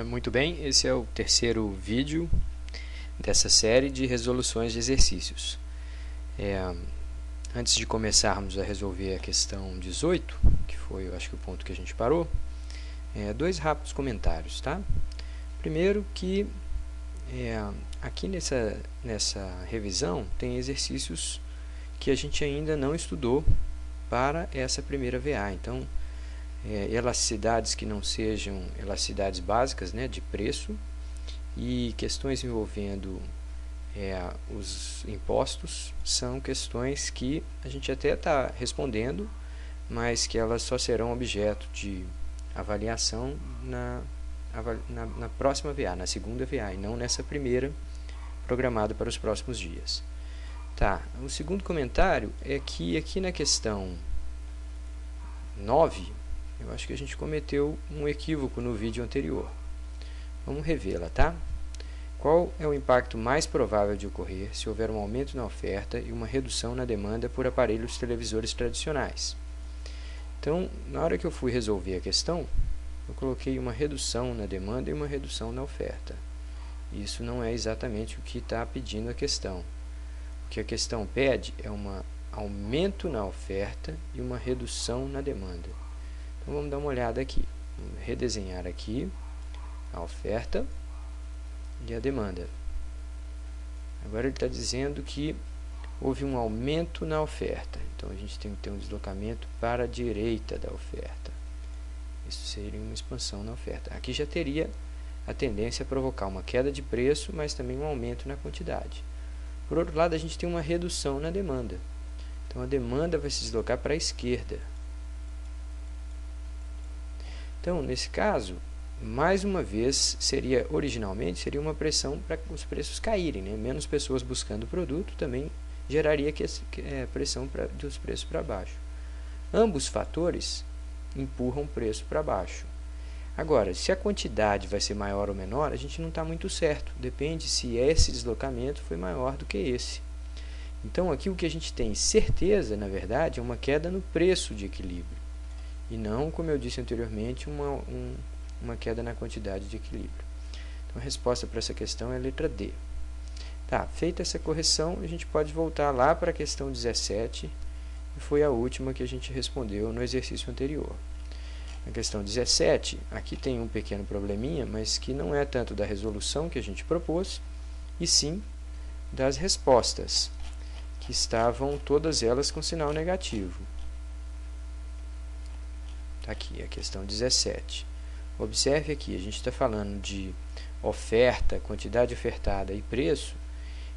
Muito bem, esse é o terceiro vídeo dessa série de resoluções de exercícios. Antes de começarmos a resolver a questão 18, que foi, eu acho que o ponto que a gente parou, dois rápidos comentários, tá? Primeiro que aqui nessa revisão tem exercícios que a gente ainda não estudou para essa primeira VA. Então, elasticidades que não sejam elasticidades básicas, né, de preço, e questões envolvendo os impostos são questões que a gente até está respondendo, mas que elas só serão objeto de avaliação na próxima VA, na segunda VA, e não nessa primeira programada para os próximos dias. Tá, o segundo comentário é que aqui na questão 9, eu acho que a gente cometeu um equívoco no vídeo anterior. Vamos revê-la, tá? Qual é o impacto mais provável de ocorrer se houver um aumento na oferta e uma redução na demanda por aparelhos televisores tradicionais? Então, na hora que eu fui resolver a questão, eu coloquei uma redução na demanda e uma redução na oferta. Isso não é exatamente o que está pedindo a questão. O que a questão pede é um aumento na oferta e uma redução na demanda. Então, vamos dar uma olhada aqui. Vamos redesenhar aqui a oferta e a demanda. Agora ele está dizendo que houve um aumento na oferta. Então, a gente tem que ter um deslocamento para a direita da oferta. Isso seria uma expansão na oferta. Aqui já teria a tendência a provocar uma queda de preço, mas também um aumento na quantidade. Por outro lado, a gente tem uma redução na demanda. Então, a demanda vai se deslocar para a esquerda. Então, nesse caso, mais uma vez, originalmente seria uma pressão para os preços caírem, né? Menos pessoas buscando o produto também geraria pressão dos preços para baixo. Ambos fatores empurram o preço para baixo. Agora, se a quantidade vai ser maior ou menor, a gente não está muito certo. Depende se esse deslocamento foi maior do que esse. Então, aqui o que a gente tem certeza, na verdade, é uma queda no preço de equilíbrio. E não, como eu disse anteriormente, uma queda na quantidade de equilíbrio. Então, a resposta para essa questão é a letra D. Tá, feita essa correção, a gente pode voltar lá para a questão 17, que foi a última que a gente respondeu no exercício anterior. Na questão 17, aqui tem um pequeno probleminha, mas que não é tanto da resolução que a gente propôs, e sim das respostas, que estavam todas elas com sinal negativo. Está aqui a questão 17. Observe aqui, a gente está falando de oferta, quantidade ofertada e preço,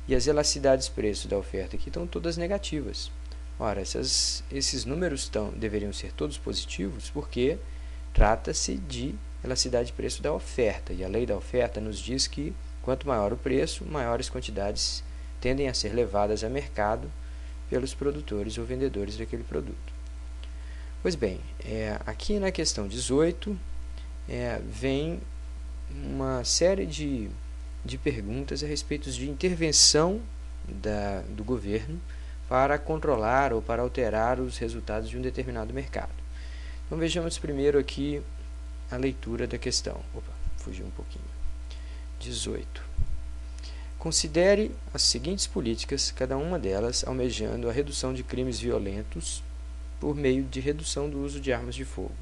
e as elasticidades preço da oferta aqui estão todas negativas. Ora, esses números deveriam ser todos positivos, porque trata-se de elasticidade de preço da oferta, e a lei da oferta nos diz que quanto maior o preço, maiores quantidades tendem a ser levadas a mercado pelos produtores ou vendedores daquele produto. Pois bem, aqui na questão 18, vem uma série de perguntas a respeito de intervenção do governo para controlar ou para alterar os resultados de um determinado mercado. Então, vejamos primeiro aqui a leitura da questão. Opa, fugiu um pouquinho. 18. Considere as seguintes políticas, cada uma delas almejando a redução de crimes violentos por meio de redução do uso de armas de fogo.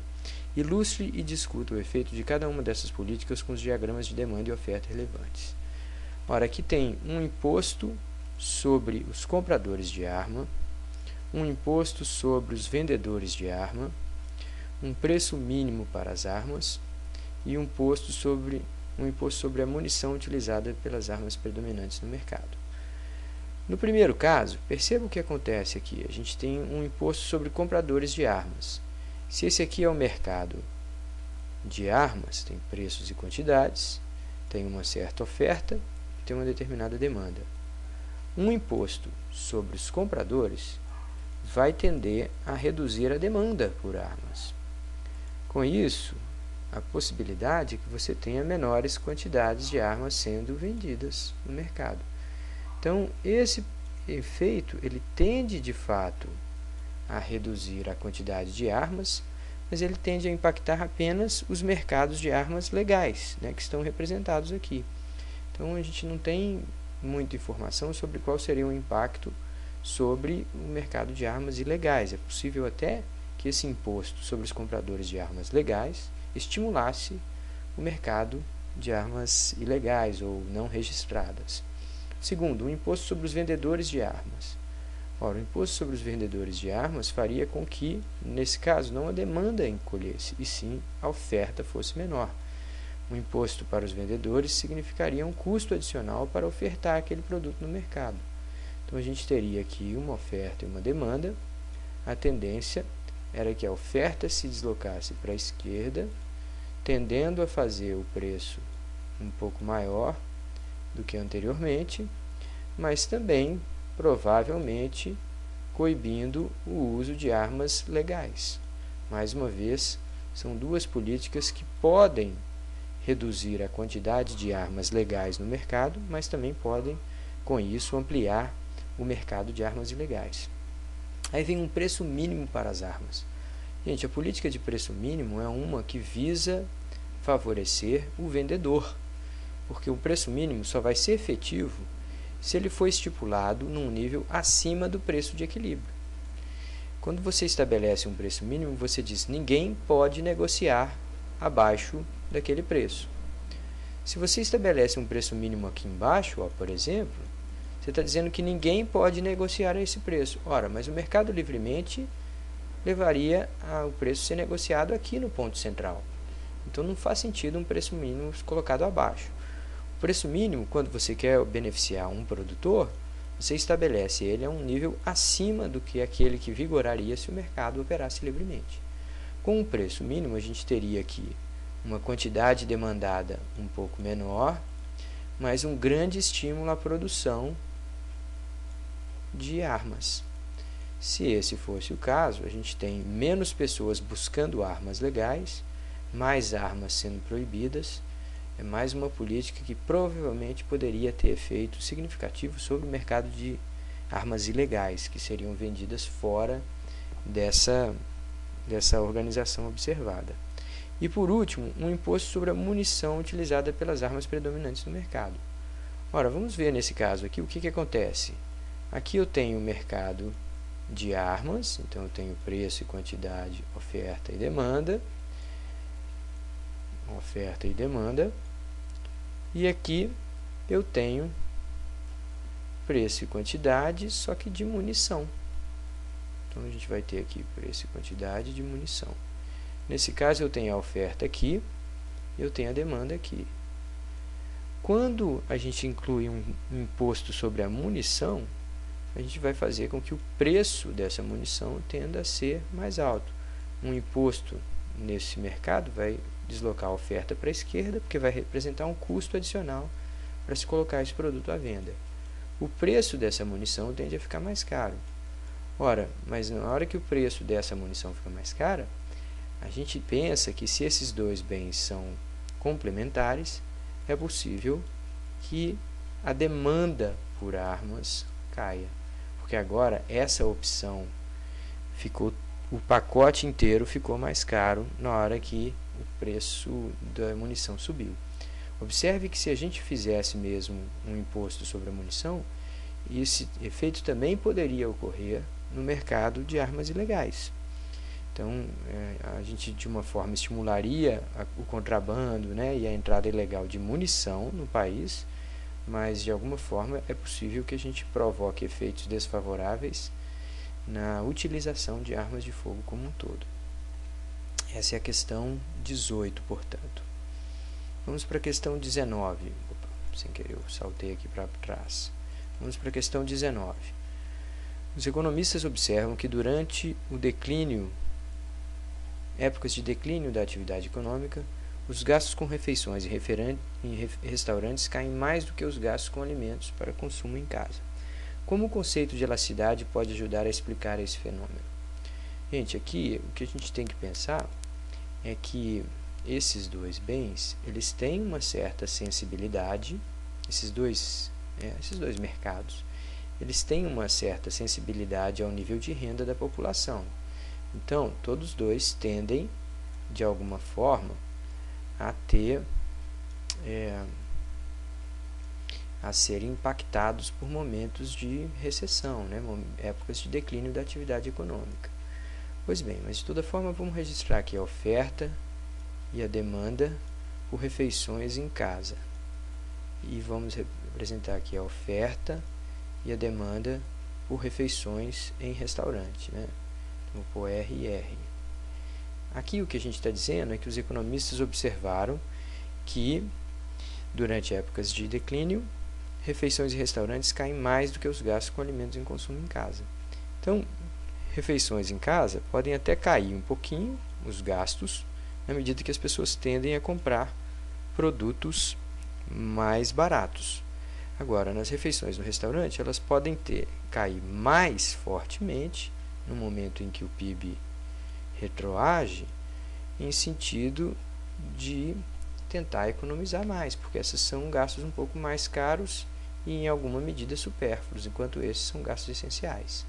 Ilustre e discuta o efeito de cada uma dessas políticas com os diagramas de demanda e oferta relevantes. Ora, aqui tem um imposto sobre os compradores de arma, um imposto sobre os vendedores de arma, um preço mínimo para as armas e um imposto sobre a munição utilizada pelas armas predominantes no mercado. No primeiro caso, perceba o que acontece aqui. A gente tem um imposto sobre compradores de armas. Se esse aqui é o mercado de armas, tem preços e quantidades, tem uma certa oferta e tem uma determinada demanda. Um imposto sobre os compradores vai tender a reduzir a demanda por armas. Com isso, a possibilidade é que você tenha menores quantidades de armas sendo vendidas no mercado. Então, esse efeito ele tende, de fato, a reduzir a quantidade de armas, mas ele tende a impactar apenas os mercados de armas legais, né, que estão representados aqui. Então a gente não tem muita informação sobre qual seria o impacto sobre o mercado de armas ilegais. É possível até que esse imposto sobre os compradores de armas legais estimulasse o mercado de armas ilegais ou não registradas. Segundo, o imposto sobre os vendedores de armas. Ora, o imposto sobre os vendedores de armas faria com que, nesse caso, não a demanda encolhesse, e sim a oferta fosse menor. O imposto para os vendedores significaria um custo adicional para ofertar aquele produto no mercado. Então, a gente teria aqui uma oferta e uma demanda. A tendência era que a oferta se deslocasse para a esquerda, tendendo a fazer o preço um pouco maior do que anteriormente, mas também, provavelmente, coibindo o uso de armas legais. Mais uma vez, são duas políticas que podem reduzir a quantidade de armas legais no mercado, mas também podem, com isso, ampliar o mercado de armas ilegais. Aí vem um preço mínimo para as armas. Gente, a política de preço mínimo é uma que visa favorecer o vendedor, porque o preço mínimo só vai ser efetivo se ele for estipulado num nível acima do preço de equilíbrio. Quando você estabelece um preço mínimo, você diz: ninguém pode negociar abaixo daquele preço. Se você estabelece um preço mínimo aqui embaixo, por exemplo, você está dizendo que ninguém pode negociar a esse preço. Ora, mas o mercado livremente levaria ao preço ser negociado aqui no ponto central. Então não faz sentido um preço mínimo colocado abaixo. O preço mínimo, quando você quer beneficiar um produtor, você estabelece ele a um nível acima do que aquele que vigoraria se o mercado operasse livremente. Com um preço mínimo, a gente teria aqui uma quantidade demandada um pouco menor, mas um grande estímulo à produção de armas. Se esse fosse o caso, a gente tem menos pessoas buscando armas legais, mais armas sendo proibidas. É mais uma política que provavelmente poderia ter efeito significativo sobre o mercado de armas ilegais, que seriam vendidas fora dessa organização observada. E por último, um imposto sobre a munição utilizada pelas armas predominantes no mercado. Ora, vamos ver nesse caso aqui o que acontece. Aqui eu tenho o mercado de armas, então eu tenho preço e quantidade, oferta e demanda. Oferta e demanda. E aqui eu tenho preço e quantidade, só que de munição. Então a gente vai ter aqui preço e quantidade de munição. Nesse caso eu tenho a oferta aqui, eu tenho a demanda aqui. Quando a gente inclui um imposto sobre a munição, a gente vai fazer com que o preço dessa munição tenda a ser mais alto. Um imposto nesse mercado vai deslocar a oferta para a esquerda, porque vai representar um custo adicional para se colocar esse produto à venda. O preço dessa munição tende a ficar mais caro. Ora, mas na hora que o preço dessa munição fica mais cara, a gente pensa que se esses dois bens são complementares, é possível que a demanda por armas caia. Porque agora essa opção ficou, o pacote inteiro ficou mais caro na hora que o preço da munição subiu. Observe que se a gente fizesse mesmo um imposto sobre a munição, esse efeito também poderia ocorrer no mercado de armas ilegais. Então, a gente de uma forma estimularia o contrabando, né, e a entrada ilegal de munição no país, mas de alguma forma é possível que a gente provoque efeitos desfavoráveis na utilização de armas de fogo como um todo. Essa é a questão 18, portanto. Vamos para a questão 19. Opa, sem querer, eu saltei aqui para trás. Vamos para a questão 19. Os economistas observam que durante o declínio, épocas de declínio da atividade econômica, os gastos com refeições em restaurantes caem mais do que os gastos com alimentos para consumo em casa. Como o conceito de elasticidade pode ajudar a explicar esse fenômeno? Gente, aqui o que a gente tem que pensar é que esses dois bens, eles têm uma certa sensibilidade, esses dois mercados, eles têm uma certa sensibilidade ao nível de renda da população. Então, todos dois tendem, de alguma forma, a ter a serem impactados por momentos de recessão, né? Épocas de declínio da atividade econômica. Pois bem, mas de toda forma vamos registrar aqui a oferta e a demanda por refeições em casa. E vamos representar aqui a oferta e a demanda por refeições em restaurante, né? Então, vou pôr R e R. Aqui o que a gente está dizendo é que os economistas observaram que, durante épocas de declínio, refeições em restaurantes caem mais do que os gastos com alimentos em consumo em casa. Então, refeições em casa podem até cair um pouquinho, os gastos, na medida que as pessoas tendem a comprar produtos mais baratos. Agora, nas refeições no restaurante, elas podem cair mais fortemente no momento em que o PIB retroage, em sentido de tentar economizar mais, porque esses são gastos um pouco mais caros e em alguma medida supérfluos, enquanto esses são gastos essenciais.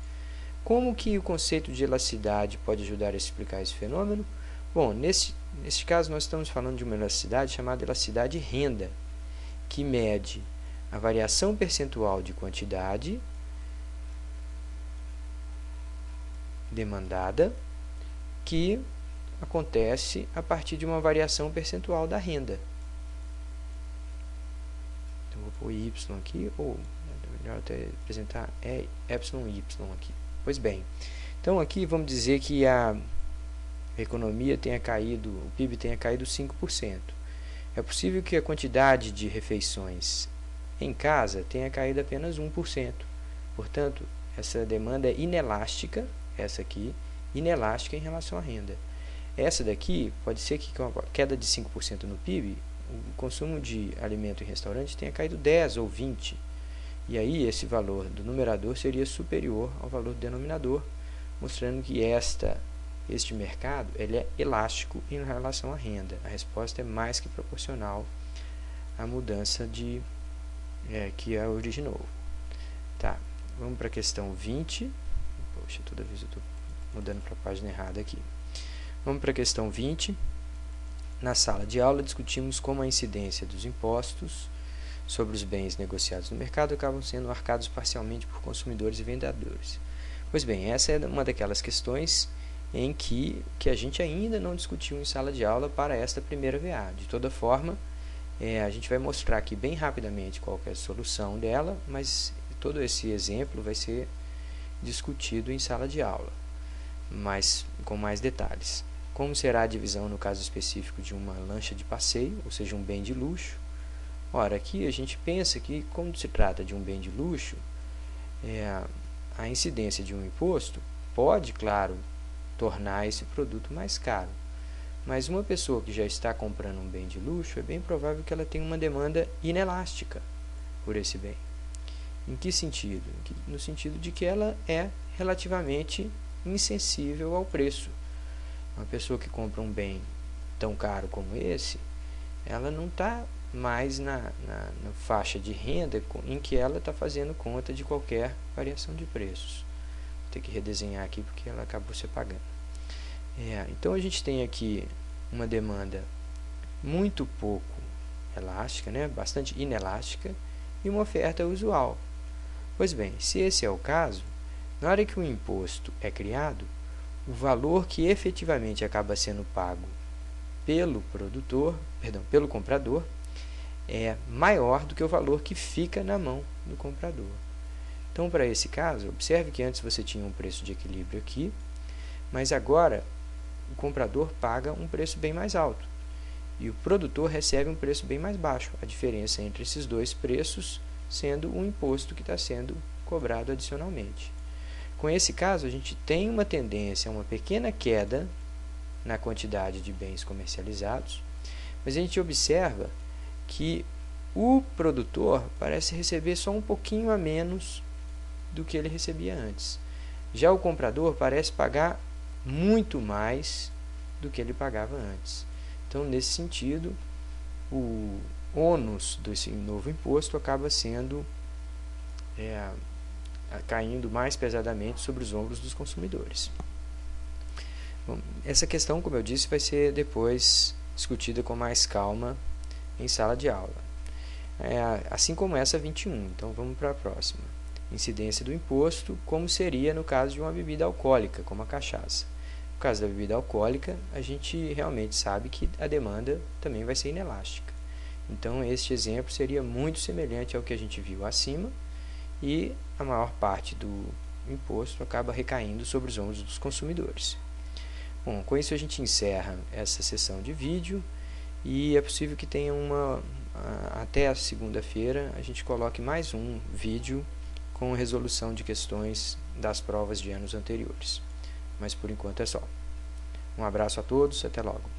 Como que o conceito de elasticidade pode ajudar a explicar esse fenômeno? Bom, neste caso nós estamos falando de uma elasticidade chamada elasticidade renda, que mede a variação percentual de quantidade demandada que acontece a partir de uma variação percentual da renda. Então, vou pôr Y aqui, ou é melhor até apresentar EY aqui. Pois bem, então aqui vamos dizer que a economia tenha caído, o PIB tenha caído 5%. É possível que a quantidade de refeições em casa tenha caído apenas 1%. Portanto, essa demanda é inelástica, essa aqui, inelástica em relação à renda. Essa daqui, pode ser que com a queda de 5% no PIB, o consumo de alimento em restaurante tenha caído 10 ou 20%. E aí esse valor do numerador seria superior ao valor do denominador, mostrando que este mercado ele é elástico em relação à renda. A resposta é mais que proporcional à mudança que a originou. Tá, vamos para a questão 20. Poxa, toda vez eu estou mudando para a página errada aqui. Vamos para a questão 20. Na sala de aula discutimos como a incidência dos impostos sobre os bens negociados no mercado acabam sendo arcados parcialmente por consumidores e vendedores. Pois bem, essa é uma daquelas questões em que a gente ainda não discutiu em sala de aula para esta primeira VA. De toda forma, a gente vai mostrar aqui bem rapidamente qual é a solução dela, mas todo esse exemplo vai ser discutido em sala de aula, mas com mais detalhes. Como será a divisão no caso específico de uma lancha de passeio, ou seja, um bem de luxo? Ora, aqui a gente pensa que, como se trata de um bem de luxo, a incidência de um imposto pode, claro, tornar esse produto mais caro. Mas uma pessoa que já está comprando um bem de luxo, é bem provável que ela tenha uma demanda inelástica por esse bem. Em que sentido? No sentido de que ela é relativamente insensível ao preço. Uma pessoa que compra um bem tão caro como esse, ela não está mais na faixa de renda em que ela está fazendo conta de qualquer variação de preços. Vou ter que redesenhar aqui porque ela acabou se apagando. Então a gente tem aqui uma demanda muito pouco elástica, né? Bastante inelástica, e uma oferta usual. Pois bem, se esse é o caso, na hora que o imposto é criado, o valor que efetivamente acaba sendo pago pelo comprador, é maior do que o valor que fica na mão do comprador. Então, para esse caso, observe que antes você tinha um preço de equilíbrio aqui, mas agora o comprador paga um preço bem mais alto e o produtor recebe um preço bem mais baixo. A diferença entre esses dois preços sendo o imposto que está sendo cobrado adicionalmente. Com esse caso, a gente tem uma tendência a uma pequena queda na quantidade de bens comercializados, mas a gente observa que o produtor parece receber só um pouquinho a menos do que ele recebia antes. Já o comprador parece pagar muito mais do que ele pagava antes. Então, nesse sentido, o ônus desse novo imposto acaba sendo caindo mais pesadamente sobre os ombros dos consumidores. Essa questão, como eu disse, vai ser depois discutida com mais calma em sala de aula. Assim como essa 21. Então vamos para a próxima. Incidência do imposto, como seria no caso de uma bebida alcoólica, como a cachaça. No caso da bebida alcoólica, a gente realmente sabe que a demanda também vai ser inelástica. Então este exemplo seria muito semelhante ao que a gente viu acima, e a maior parte do imposto acaba recaindo sobre os ombros dos consumidores. Bom, com isso a gente encerra essa sessão de vídeo, e é possível que tenha até a segunda-feira a gente coloque mais um vídeo com resolução de questões das provas de anos anteriores. Mas por enquanto é só. Um abraço a todos, até logo.